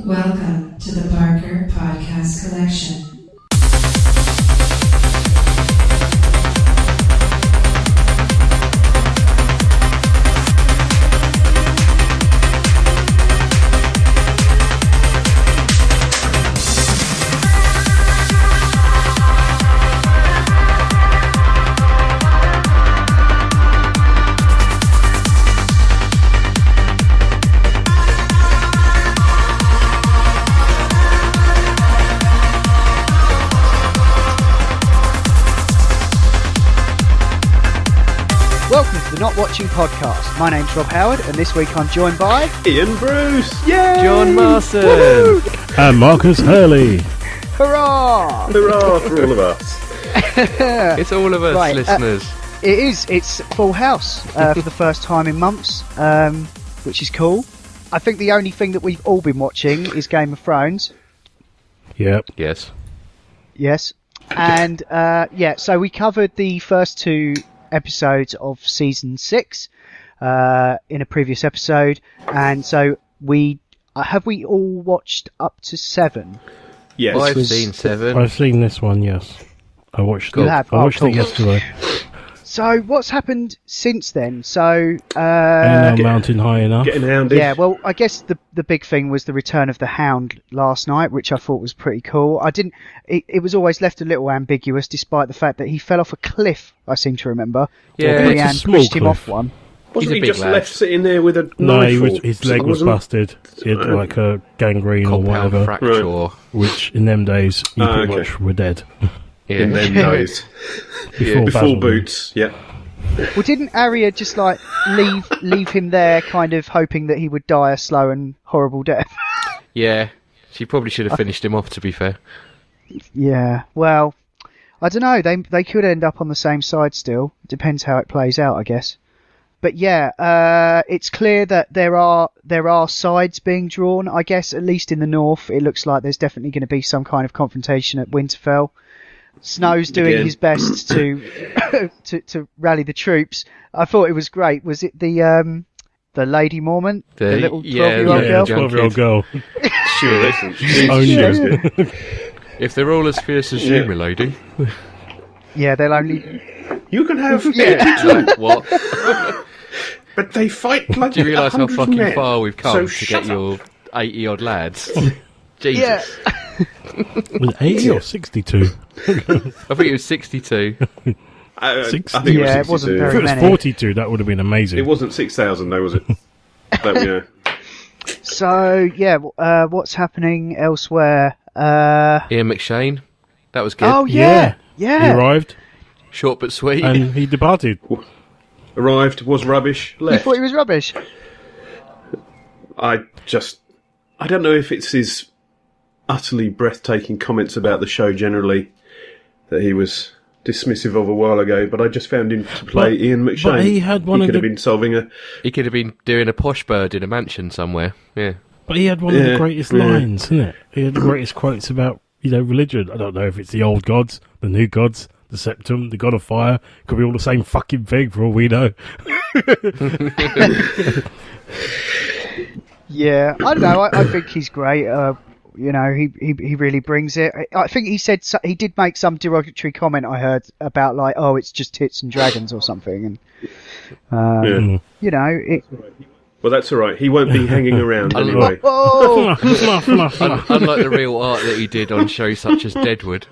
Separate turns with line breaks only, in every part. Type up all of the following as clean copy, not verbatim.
Welcome to the Parker Podcast Collection.
Not Watching Podcast. My name's Rob Howard, and this week I'm joined by
Ian Bruce,
yay!
John Marson,
and Marcus Hurley.
Hurrah!
Hurrah for all of us!
It's all of us, right, listeners.
It is. It's Full House for the first time in months, which is cool. I think the only thing that we've all been watching is Game of Thrones.
Yep.
Yes.
And so we covered the first two episodes of season 6 in a previous episode, and so we all watched up to 7?
Yes,
I've seen 7.
I've seen this one. Yes, I watched it.
You have?
I watched
cool.
it yesterday.
So what's happened since then? So
Mountain high enough.
Getting hounded.
Yeah, well, I guess the big thing was the return of the Hound last night, which I thought was pretty cool. It was always left a little ambiguous, despite the fact that he fell off a cliff, I seem to remember.
Yeah,
or
it's a
Brienne
small
pushed him
cliff.
off one.
Wasn't
He's
he
a big
just
lad.
left sitting there with a
No,
knife?
his leg was busted. He had like a gangrene or
Compound
whatever,
fracture.
Right.
which in them days you pretty
okay.
much were dead.
Yeah.
In them days.
Before
Before
Basil.
Boots, yeah.
Well, didn't Arya just like leave him there, kind of hoping that he would die a slow and horrible death?
Yeah, she probably should have finished him off, to be fair.
Yeah, well, I don't know. They could end up on the same side still. It depends how it plays out, I guess. But yeah, it's clear that there are sides being drawn. I guess at least in the north, it looks like there's definitely going to be some kind of confrontation at Winterfell. Snow's doing his best to to rally the troops. I thought it was great. Was it the Lady Mormont, the little 12-year-old girl?
12-year-old girl.
She was
Only.
good.
If they're all as fierce as you, my lady.
Yeah, they'll only.
You can have
What?
but they fight like
Do you realise how
100
fucking
men.
far we've come
So
to
shut
get
up.
your 80-odd lads? Jesus.
Yeah.
Was it 80 or 62?
I think it was 62.
I
60.
think
Yeah,
it
it
was
wasn't
62.
very
If it was
many.
42, that would have been amazing.
It wasn't 6,000 though, was it? That we know.
So yeah, what's happening elsewhere?
Ian McShane. That was good.
Oh yeah.
He arrived
Short but sweet.
and he departed.
Arrived, was rubbish,
You
left.
thought he was rubbish?
I don't know if it's his utterly breathtaking comments about the show generally that he was dismissive of a while ago, but I just found him to play
But-
Ian McShane.
but he had one
he
of
could have
the-
been solving a...
He could have been doing a posh bird in a mansion somewhere. Yeah.
But he had one of
Yeah,
the greatest
yeah.
lines, isn't it? He had the greatest quotes about, religion. I don't know if it's the old gods, the new gods, the Septum, the god of fire. Could be all the same fucking thing for all we know.
Yeah, I don't know. I think he's great. He really brings it. I think he said he did make some derogatory comment I heard about like, oh, it's just tits and dragons or something, and
Yeah. Well, that's all right. He won't be hanging around anyway.
oh,
Unlike the real art that he did on shows such as Deadwood.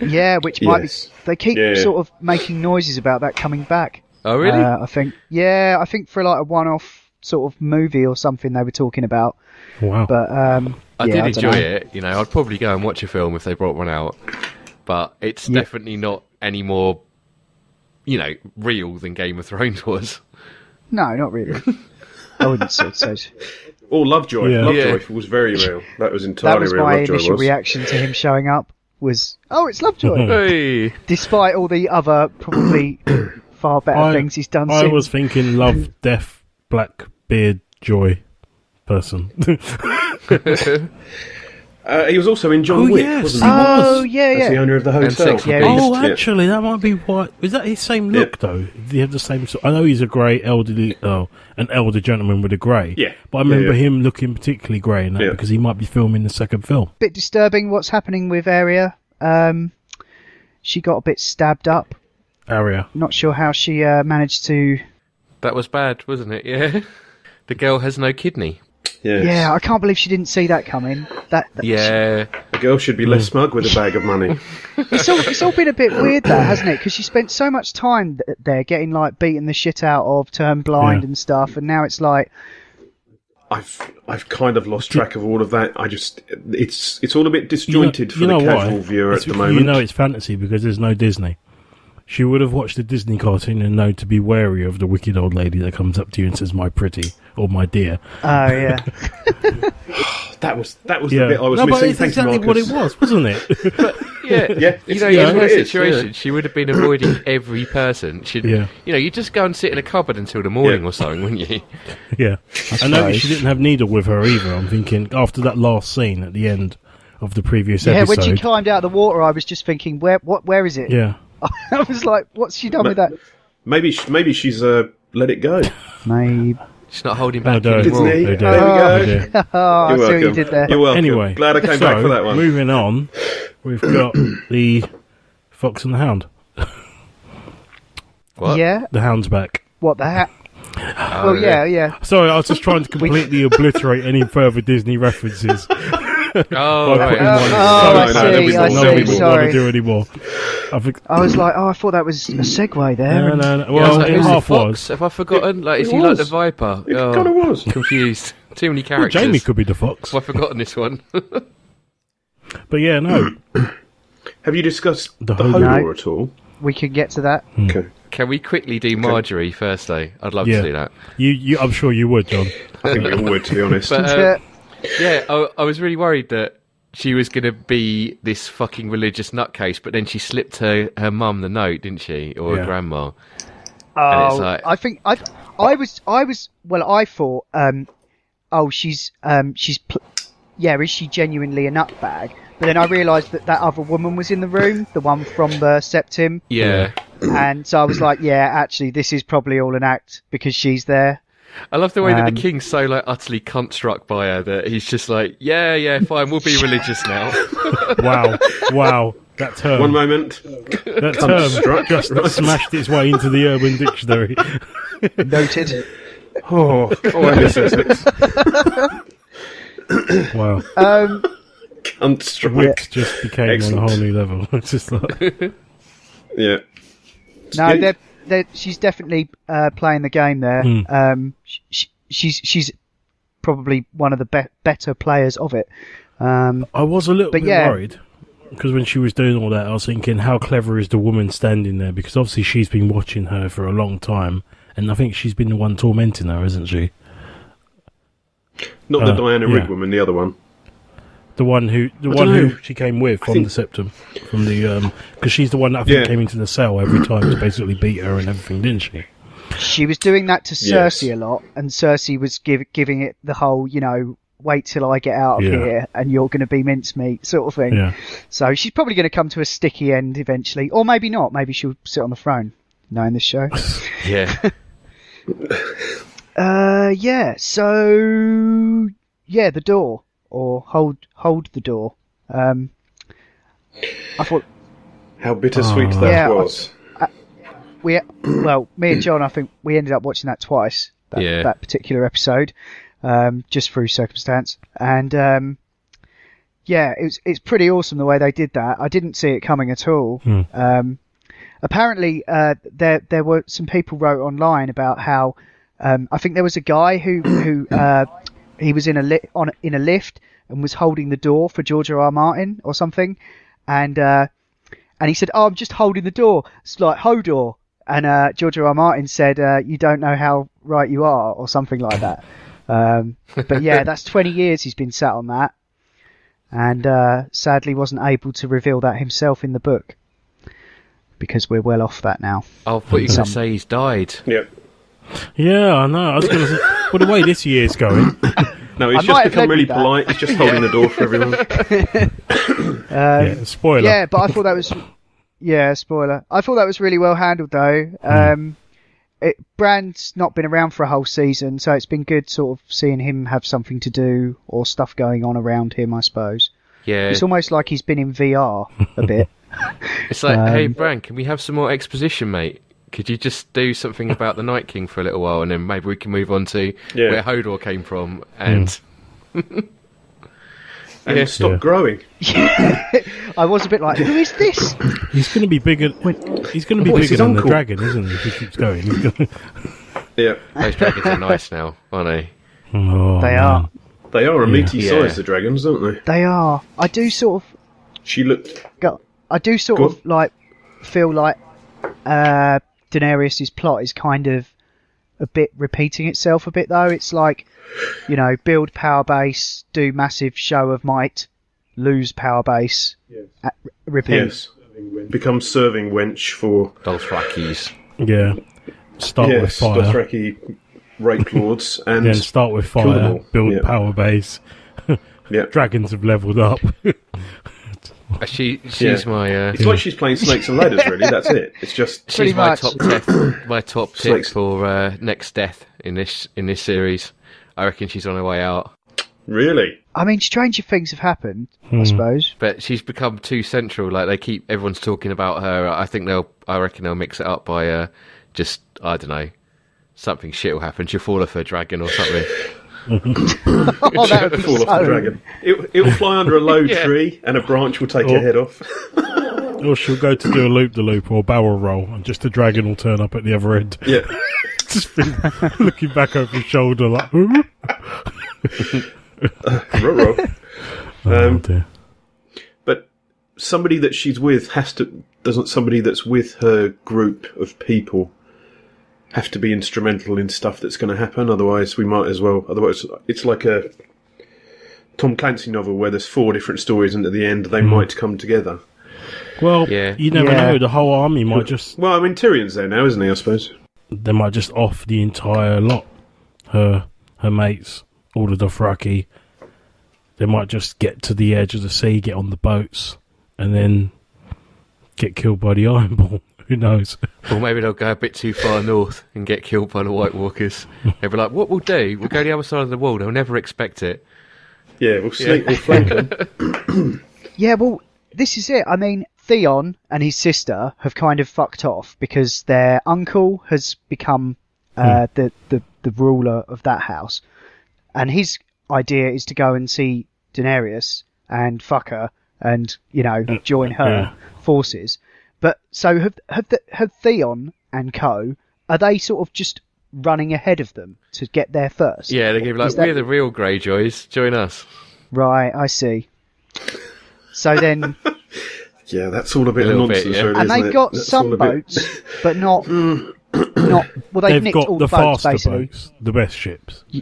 yeah, which might
Yes.
be. They keep
Yeah.
sort of making noises about that coming back.
Oh, really?
I think. Yeah, I think for like a one-off sort of movie or something they were talking about.
Wow.
But
I
yeah,
did
don't
enjoy
know.
it. I'd probably go and watch a film if they brought one out. But it's definitely not any more, real than Game of Thrones was.
No, not really. I wouldn't say so.
Oh, Lovejoy.
Yeah.
Lovejoy was very real. That was
That
entirely
was
real.
my
Lovejoy
initial
was.
reaction to him showing up. Was it's Lovejoy,
Hey.
despite all the other probably far better things he's done
I
since.
was thinking love, death, black beard, joy person.
He was also in John
Oh,
Wick,
yes,
wasn't
he
he?
was.
Oh, yeah,
As the
yeah.
owner of the hotel.
Sexy
Yeah,
Beast.
Oh,
Yeah.
actually, that might be what. Is that his same look though? Did he have the same? I know he's a grey elderly, an elder gentleman with a grey.
Yeah.
but I remember
Yeah.
him looking particularly grey in that
Yeah.
because he might be filming the second film.
Bit disturbing what's happening with Arya. She got a bit stabbed up.
Area.
Not sure how she managed to.
That was bad, wasn't it? Yeah. The girl has no kidney.
Yes.
Yeah, I can't believe she didn't see that coming. That
Yeah.
A girl should be less smug with a bag of money.
it's all been a bit weird, that hasn't it? Because she spent so much time there getting like beaten the shit out of, turned blind
Yeah.
and stuff, and now it's like,
I've kind of lost track of all of that. It's all a bit disjointed for the casual viewer at the moment.
You know it's fantasy because there's no Disney. She would have watched the Disney cartoon and know to be wary of the wicked old lady that comes up to you and says, "My pretty" or "My dear."
oh yeah,
That was the bit I was
no,
missing.
but it's
Thank you,
exactly what it
Marcus.
was, wasn't it?
Yeah.
Yeah,
You know,
it's
in
what
her
it is,
situation,
yeah.
she would have been avoiding every person. She'd,
Yeah.
You know, you just go and sit in a cupboard until the morning
Yeah.
or something, wouldn't you?
Yeah, I noticed she didn't have Needle with her either. I'm thinking after that last scene at the end of the previous
yeah.
episode.
When she climbed out of the water, I was just thinking, where is it?
Yeah,
I was like, what's she done with that?
Maybe she's let it go.
Maybe.
She's not holding back
no,
anymore.
Disney.
they do.
There we go.
They do.
Oh, I
You're
see what you
welcome.
did there.
You're welcome.
Anyway,
Glad I came
so,
back for that one.
Moving on, we've got the Fox and the Hound.
What?
Yeah.
The Hound's back.
What the heck?
Oh,
Well, yeah.
Sorry, I was just trying to completely obliterate any further Disney references.
Oh,
by putting
right.
one.
I
there'll be
see.
more,
I
there'll
Nobody
be
see.
will
more.
want to
Sorry.
do anymore. I think.
I was like, I thought that was a segue there.
No.
I was
Well,
like,
it
who's the
half
fox?
was.
Have I forgotten? Like, is
It
he like the
was.
Viper?
It
Oh,
kind of was.
confused. Too many
Well,
characters.
Jamie could be the Fox.
Have I forgotten this one?
But yeah, no.
Have you discussed
The
the
Hodor.
Hodor at all?
We could get to that.
Okay.
Can we quickly do Marjorie first, though? I'd love
Yeah.
to do that.
You, I'm sure you would, John.
I think you would, to be honest.
But,
Yeah.
yeah, I was really worried that she was going to be this fucking religious nutcase, but then she slipped her mum the note, didn't she? Or
Yeah.
her grandma.
Oh,
it's like-
I think I was. Well, I thought, she's is she genuinely a nutbag? But then I realised that other woman was in the room, the one from the Septim,
Yeah.
and so I was like, yeah, actually, this is probably all an act because she's there.
I love the way that
Um,
the king's so like utterly cunt struck by her that he's just like, yeah, fine, we'll be religious now.
Wow. That term.
One moment.
That term
struck,
just
right.
smashed its way into the Urban Dictionary.
Noted.
Oh, I miss Essex.
Wow.
Construct.
Wix just became on a
Excellent.
whole new level. It's just like,
Yeah.
No,
Yeah.
she's definitely playing the game there. She's probably one of the better players of it.
I was a little
But
bit
yeah.
worried because when she was doing all that, I was thinking, how clever is the woman standing there? Because obviously she's been watching her for a long time, and I think she's been the one tormenting her, isn't she?
Not the Diana Rigg
yeah.
woman, the other one.
The one who
know.
she came with from
think-
the Septum, from the because she's the one that I think
Yeah.
came into the cell every time to basically beat her and everything, didn't she?
She was doing that to
Yes.
Cersei a lot, and Cersei was giving it the whole, wait till I get out of
Yeah.
here and you're going to be mincemeat sort of thing.
Yeah.
So she's probably going to come to a sticky end eventually, or maybe not. Maybe she'll sit on the throne, knowing this show.
Yeah.
Yeah. So yeah, the door or hold the door. I thought
How bittersweet that
Yeah,
was.
me and John, I think we ended up watching that twice.
Yeah.
That particular episode, just through circumstance, and it's pretty awesome the way they did that. I didn't see it coming at all. Apparently, there were some people wrote online about how I think there was a guy who he was in a lift and was holding the door for George R. R. Martin or something, and he said, "Oh, I'm just holding the door. It's like Hodor." And George R. R. Martin said, "You don't know how right you are," or something like that. But yeah, that's 20 years he's been sat on that, and sadly wasn't able to reveal that himself in the book because we're well off that now.
I thought you were going to say he's died.
Yeah.
Yeah, I know. I was going to say, well, the way this year's going,
No, he's
I might
just
have
become
led
really
with that.
polite. He's just holding the door for everyone.
Yeah, spoiler.
Yeah, but I thought that was spoiler. I thought that was really well handled though. Brand's not been around for a whole season, so it's been good sort of seeing him have something to do or stuff going on around him, I suppose.
Yeah.
It's almost like he's been in VR a bit.
It's like, hey, Bran, can we have some more exposition, mate? Could you just do something about the Night King for a little while, and then maybe we can move on to where Hodor came from, and
And stop growing.
I was a bit like, who is this?
He's going to be bigger. He's going to be
Oh, it's
bigger
his
than the
uncle.
dragon, isn't he? If he keeps going. He's gonna...
Yeah,
those dragons are nice now, aren't they?
Oh,
They
man.
are.
they are a meaty
Yeah.
size, the dragons, don't they?
They are. I do sort of
She looked.
Sort of like feel like Daenerys' plot is kind of a bit repeating itself a bit though. It's like, build power base, do massive show of might, lose power base, repeat.
Yes. Become serving wench for
Dothraki.
Yeah. Start with fire.
Dothraki rape lords, and
Then start with
kill them
fire.
all.
Build
Yeah.
power base.
Yeah.
Dragons have leveled up.
She's my.
It's like she's playing Snakes and Ladders, really. That's it. It's just
Pretty
She's my
much.
top tip. My top tip
Snakes.
for next death in this series. I reckon she's on her way out,
really.
I mean, stranger things have happened, I suppose.
but she's become too central. Like everyone's talking about her. I reckon they'll mix it up by just I don't know, something shit will happen. She'll fall off her dragon or something.
Oh, that would be
Fall off the dragon. It will fly under a low tree, and a branch will take her head off.
Or she'll go to do a loop-the-loop or barrel roll, and just the dragon will turn up at the other end.
Yeah.
Just be looking back over his shoulder like, "Ooh."
Ruh-roh.
Oh, dear.
But somebody that she's with doesn't somebody that's with her group of people have to be instrumental in stuff that's going to happen? Otherwise, we might as well. Otherwise, it's like a Tom Clancy novel where there's 4 different stories, and at the end they might come together.
Well,
Yeah.
you never
Yeah.
know. The whole army might just...
Well, I mean, Tyrion's there now, isn't he? I suppose.
They might just off the entire lot. Her mates, all the Dothraki. They might just get to the edge of the sea, get on the boats, and then get killed by the Iron Ball. Who knows?
Or maybe they'll go a bit too far north and get killed by the White Walkers. They'll be like, what we'll do, we'll go the other side of the wall, they'll never expect it.
Yeah, we'll sneak, we'll flank them.
Yeah, well, this is it. I mean, Theon and his sister have kind of fucked off because their uncle has become the ruler of that house, and his idea is to go and see Daenerys and fuck her and join her forces. But so have Theon and co. Are they sort of just running ahead of them to get there first?
Yeah, they're going to be like,
Is that-
we're the real Greyjoys, join us.
Right, I see. So then,
Yeah, that's all a bit
A
of
little
nonsense,
bit, yeah.
really,
and
isn't
they've
it?
got
That's
some
all a bit-
boats, but not. Well, they've nicked
They've
all
got the
boats
faster
basically.
boats, the best ships.
So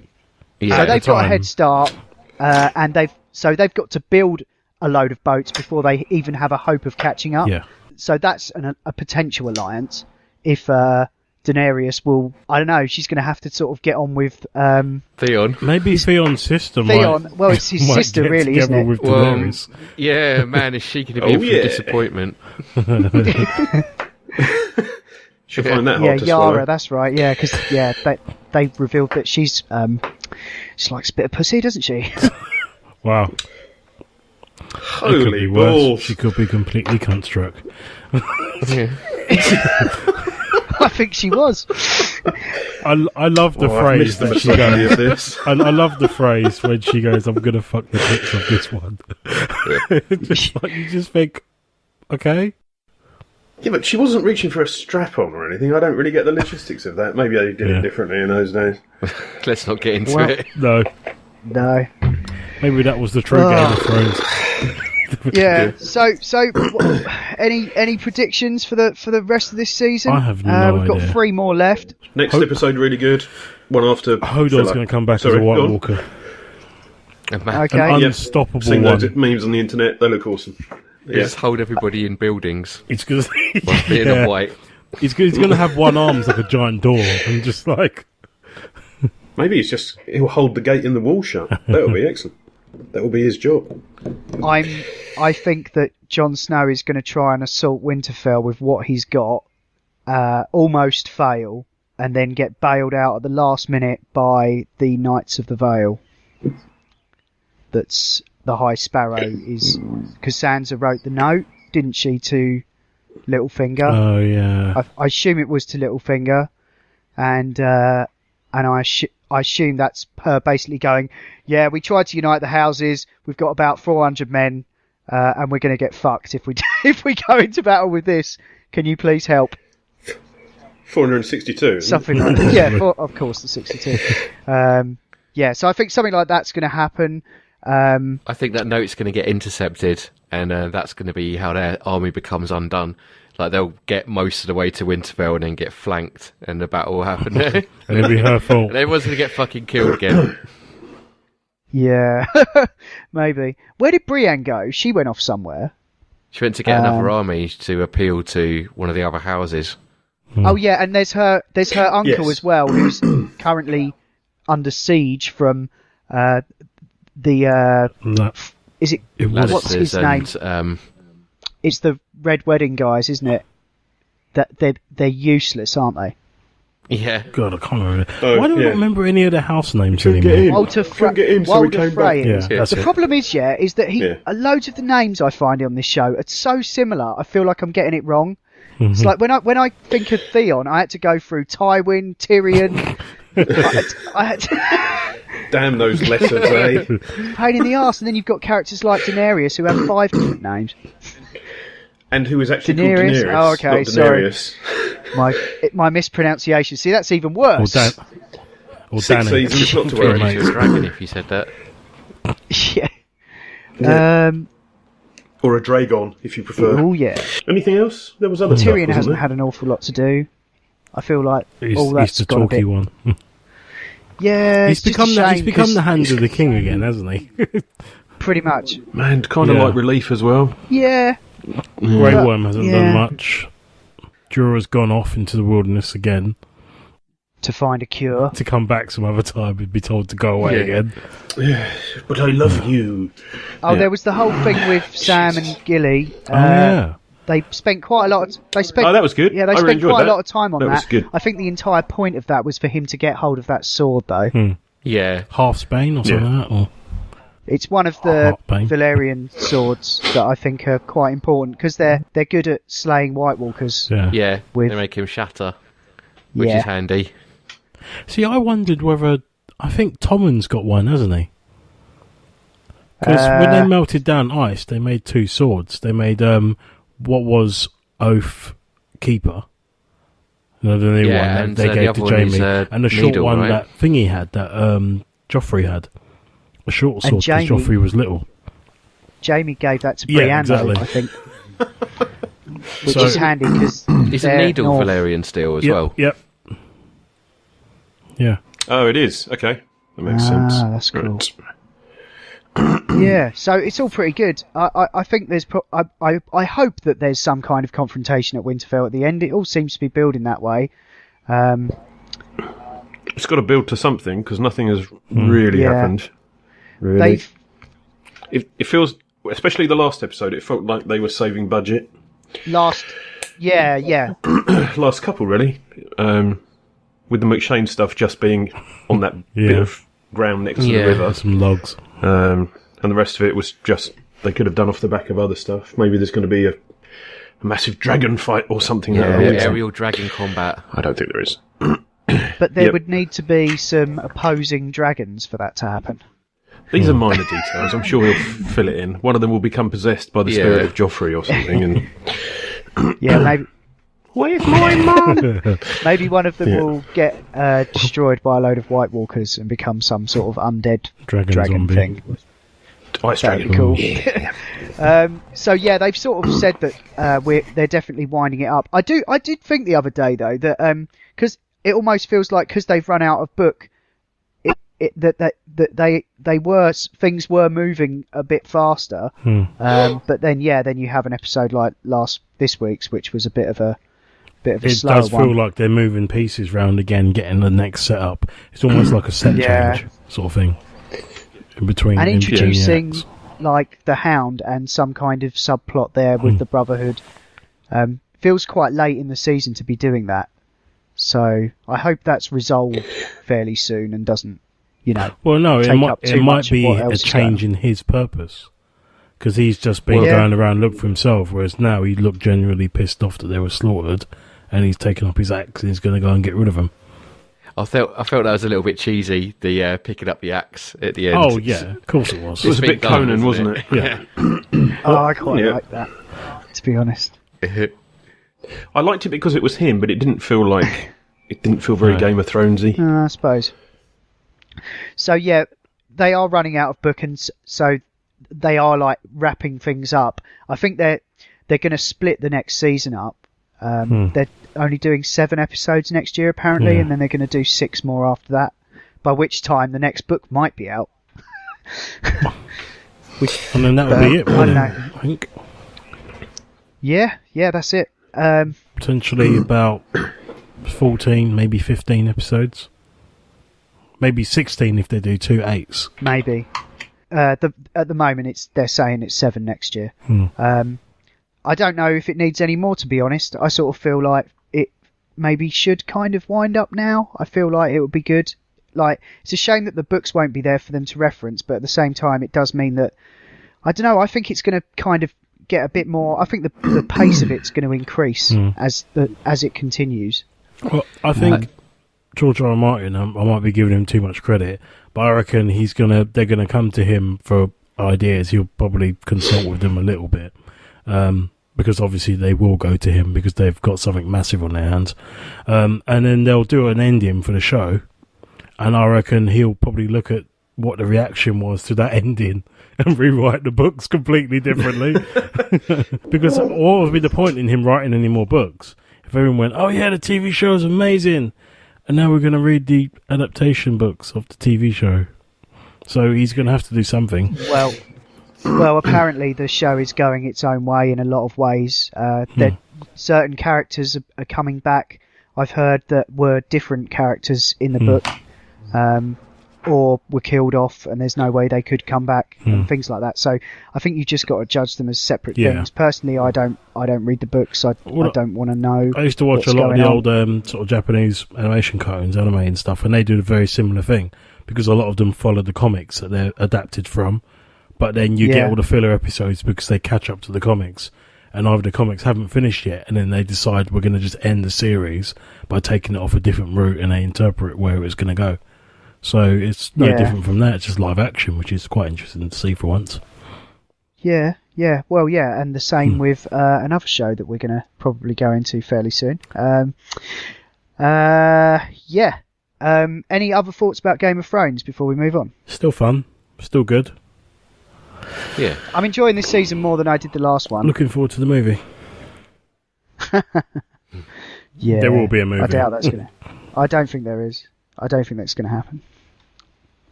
Yeah,
they've got a
time.
head start, and they've got to build a load of boats before they even have a hope of catching up.
Yeah.
So that's a potential alliance. If Daenerys will, I don't know, she's going to have to sort of get on with
Theon.
Maybe Theon's sister
Theon.
might...
Well, it's his
might
sister,
get
really, isn't
together
it?
with
Well,
Daenerys.
Yeah, man, is she going to be
Oh,
in for
yeah.
disappointment?
She'll find that
Yeah,
hard to
Yara.
swallow.
That's right. Yeah, because they revealed that she likes a bit of pussy, doesn't she?
Wow. It could
Holy
be worse.
balls!
She could be completely cunt-struck.
Yeah.
I think she was.
I love the
Oh, I've
phrase
missed the
that she
misogyny
goes...
of this.
I love the phrase when she goes, I'm going to fuck the tits of this one. Just like, you just think, okay.
Yeah, but she wasn't reaching for a strap-on or anything. I don't really get the logistics of that. Maybe they did
Yeah.
it differently in those days.
Let's not get into
Well-
it.
No.
No.
Maybe that was the true Game of Thrones.
Yeah. So any predictions for the rest of this season?
I have no
We've got
idea.
3 more left.
Next
Hope-
episode really good. One after
Hodor's
filler.
going to come back
Sorry,
as a White
go on.
Walker.
Okay.
An
Yep.
unstoppable
Seeing those
one.
memes on the internet, they look awesome. Yeah.
Just hold everybody in buildings
It's because
being a white.
He's going to have one arm like a giant door and just like
Maybe he'll hold the gate in the wall shut. That'll be excellent. That will be his job.
I think that Jon Snow is going to try and assault Winterfell with what he's got, almost fail, and then get bailed out at the last minute by the Knights of the Vale. That's the High Sparrow is because Sansa wrote the note, didn't she, to Littlefinger?
Oh yeah.
I assume it was to Littlefinger, and I assume that's her basically going, yeah, we tried to unite the houses. We've got about 400 men, and we're going to get fucked if we if we go into battle with this. Can you please help?
462.
Something like that. Yeah, of course, the 62. Yeah, so I think something like that's going to happen.
I think that note's going to get intercepted, and that's going to be how their army becomes undone. Like, they'll get most of the way to Winterfell and then get flanked, and the battle will happen there.
And it'll be her fault.
And everyone's going to get fucking killed again.
Yeah, maybe. Where did Brienne go? She went off somewhere.
She went to get another army to appeal to one of the other houses.
Oh yeah, and there's her uncle
Yes.
as well, who's currently under siege from the is it what's his name? It's the Red Wedding guys, isn't it? That they're useless, aren't they?
Yeah.
God, I can't remember.
Oh,
Why do I
yeah.
not remember any of the house names
Couldn't
anymore?
get in.
Walter
Couldn't get in, so we came back.
Frey.
Yeah, that's
The
it.
problem is, is that
Yeah.
loads of the names I find on this show are so similar. I feel like I'm getting it wrong. It's like when I think of Theon, I had to go through Tywin, Tyrion. I had to
Damn those letters, eh?
pain in the arse, and then you've got characters like Daenerys who have 5 different names.
And who is actually
Daenerys?
called Daenerys,
Oh, okay,
not
sorry.
Daenerys.
My mispronunciation. See, that's even
Or,
worse.
or
6
Danny.
seasons, not to
Turn
worry.
into a dragon if you said that.
Yeah.
Yeah. Or a Dragon, if you prefer.
Oh yeah.
Anything else? There was other stuff,
Tyrion
wasn't
hasn't
there?
had an awful lot to do. I feel like
He's,
all that's
he's the
gone a
talky
bit.
one.
Yeah,
He's
it's just
become
a
the, he's
shame
become
'cause
the hand of the king again, hasn't he?
pretty much.
Man, kind of
Yeah.
like relief as well.
Yeah.
Grey Worm hasn't
yeah.
done much. Jorah's gone off into the wilderness again
To find a cure.
to come back some other time and be told to go away
Yeah.
again.
Yeah, but I love you.
Oh,
Yeah.
there was the whole thing with Sam and Gilly.
Oh yeah.
They spent quite a lot.
Oh, that was good.
Yeah, they
I really
spent
enjoyed
quite a
that.
lot of time on
That
that.
was good.
I think the entire point of that was for him to get hold of that sword, though.
Yeah.
Half Spain or something like that. Or...
It's one of the
Heartbane.
Valyrian swords that I think are quite important because they're good at slaying White Walkers.
Yeah.
Yeah.
With-
They make him shatter, which
Yeah.
is handy.
See, I wondered whether I think Tommen's got one, hasn't he? Because when they melted down ice, they made 2 swords. They made what was Oath Keeper. The new
Yeah,
one
and,
that they
the
gave
other
to
one
Jamie,
is,
and the short
Needle,
one
right?
that Thingy had, that Joffrey had, a short sword because
Jamie-
Joffrey was little.
Jamie gave that to
Yeah,
Brienne,
exactly.
though, I think. Which
So-
is handy because
Is it Needle Valerian steel as well?
Yep. Yeah.
Oh, it is. Okay. That makes sense.
That's cool.
Right.
Yeah, so it's all pretty good. I think there's. I hope that there's some kind of confrontation at Winterfell at the end. It all seems to be building that way.
It's got to build to something because nothing has really
Yeah.
happened. Really.
They've.
It feels, especially the last episode, it felt like they were saving budget.
Yeah.
Last couple, really. With the McShane stuff just being on that bit
Yeah.
of ground next to
Yeah.
the river.
Some logs.
And the rest of it was just they could have done off the back of other stuff. Maybe there's going to be a massive dragon fight or something.
Yeah,
I don't
aerial dragon combat.
think there is.
But there
Yep.
would need to be some opposing dragons for that to happen.
These are minor details. I'm sure he'll fill it in. One of them will become possessed by the spirit
Yeah.
of Joffrey or something. And
Yeah, maybe.
where's my mum?
Maybe one of them
Yeah.
will get destroyed by a load of White Walkers and become some sort of undead
Dragon zombie.
thing.
Ice
That'd
dragon.
be cool. So yeah, they've sort of said that they're definitely winding it up. I did think the other day though that because it almost feels like because they've run out of book, that things were moving a bit faster. But then you have an episode like this week's, which was a bit of a bit of a
It
slower
does
one.
feel like they're moving pieces round again, getting the next set up. It's almost like a set change sort of thing in between.
And
in between the
introducing
acts.
like the Hound and some kind of subplot there with the Brotherhood. Feels quite late in the season to be doing that. So I hope that's resolved fairly soon and doesn't,
Well, no,
take up
it
too
might
much of
be
what
a
else is
change in his purpose. Because he's just been going around looking for himself, whereas now he looked genuinely pissed off that they were slaughtered, and he's taken up his axe and he's going to go and get rid of them.
I felt that was a little bit cheesy, the picking up the axe at the end.
Oh, yeah, of course it was.
It was a bit Conan, wasn't it?
Yeah.
I quite like that, to be honest.
I liked it because it was him, but it didn't feel very Game of Thronesy.
I suppose. So yeah, they are running out of bookings, so they are like wrapping things up. I think they're going to split the next season up. They're only doing 7 episodes next year apparently, and then they're going to do 6 more after that. By which time the next book might be out.
And then that would be it,
I
wouldn't
don't
it?
know.
I think.
Yeah, that's it.
Potentially about 14, maybe 15 episodes. Maybe 16 if they do 2 8s.
Maybe. At the moment, they're saying it's 7 next year. I don't know if it needs any more, to be honest. I sort of feel like it maybe should kind of wind up now. I feel like it would be good. Like, it's a shame that the books won't be there for them to reference, but at the same time, it does mean that, I don't know, I think it's going to kind of get a bit more. I think the pace of it's going to increase as it continues.
Well, I think George R. R. Martin, I might be giving him too much credit, but I reckon they're gonna come to him for ideas. He'll probably consult with them a little bit, because obviously they will go to him because they've got something massive on their hands, and then they'll do an ending for the show, and I reckon he'll probably look at what the reaction was to that ending and rewrite the books completely differently. Because what would be the point in him writing any more books if everyone went, oh yeah, the TV show is amazing, and now we're going to read the adaptation books of the TV show. So he's going to have to do something.
Well, apparently the show is going its own way in a lot of ways. Certain characters are coming back. I've heard that were different characters in the book, or were killed off, and there's no way they could come back, and things like that. So I think you just got to judge them as separate things. Personally, I don't read the books. I don't want to know.
I used to watch a lot of the old sort of Japanese animation cartoons, anime and stuff, and they do a very similar thing because a lot of them follow the comics that they're adapted from. But then you get all the filler episodes because they catch up to the comics, and either the comics haven't finished yet, and then they decide we're going to just end the series by taking it off a different route, and they interpret where it's going to go. So it's no different from that. It's just live action, which is quite interesting to see for once.
Yeah. Well, yeah, and the same with another show that we're going to probably go into fairly soon. Any other thoughts about Game of Thrones before we move on?
Still fun. Still good.
Yeah.
I'm enjoying this season more than I did the last one.
Looking forward to the movie.
Yeah,
there will be a movie.
I doubt that's going to... I don't think there is. I don't think that's going to happen.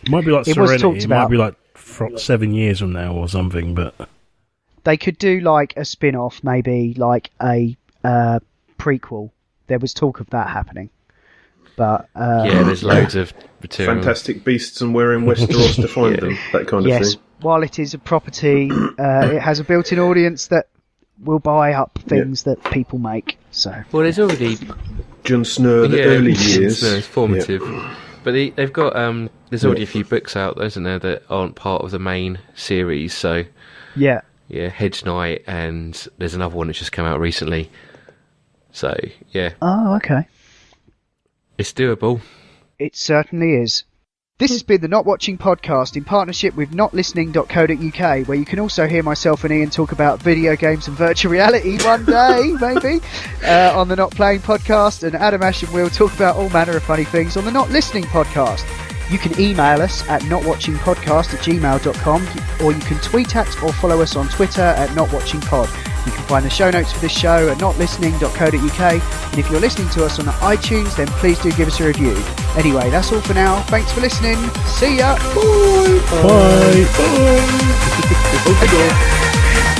It might be like
It was
Serenity.
talked
It
about.
might be like 7 years from now or something, but...
They could do like a spin-off, maybe like a prequel. There was talk of that happening. But
there's loads of material.
Fantastic beasts and where in Westeros to find them, that kind of thing.
While it is a property, it has a built-in audience that will buy up things that people make. So
Well, there's already
Jon Snow, the early years.
Jon Snow is formative. But they've got there's already a few books out, isn't there, that aren't part of the main series. So
yeah,
Hedge Knight, and there's another one that's just come out recently. So yeah.
Oh, okay.
It's doable.
It certainly is. This has been the Not Watching Podcast in partnership with notlistening.co.uk, where you can also hear myself and Ian talk about video games and virtual reality one day, maybe, on the Not Playing Podcast, and Adam Ash and Will talk about all manner of funny things on the Not Listening Podcast. You can email us at notwatchingpodcast@gmail.com, or you can tweet at or follow us on Twitter at notwatchingpod. You can find the show notes for this show at notlistening.co.uk, and if you're listening to us on iTunes, then please do give us a review. Anyway, that's all for now. Thanks for listening. See ya. Bye.
Bye.
Bye.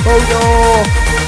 Hold on.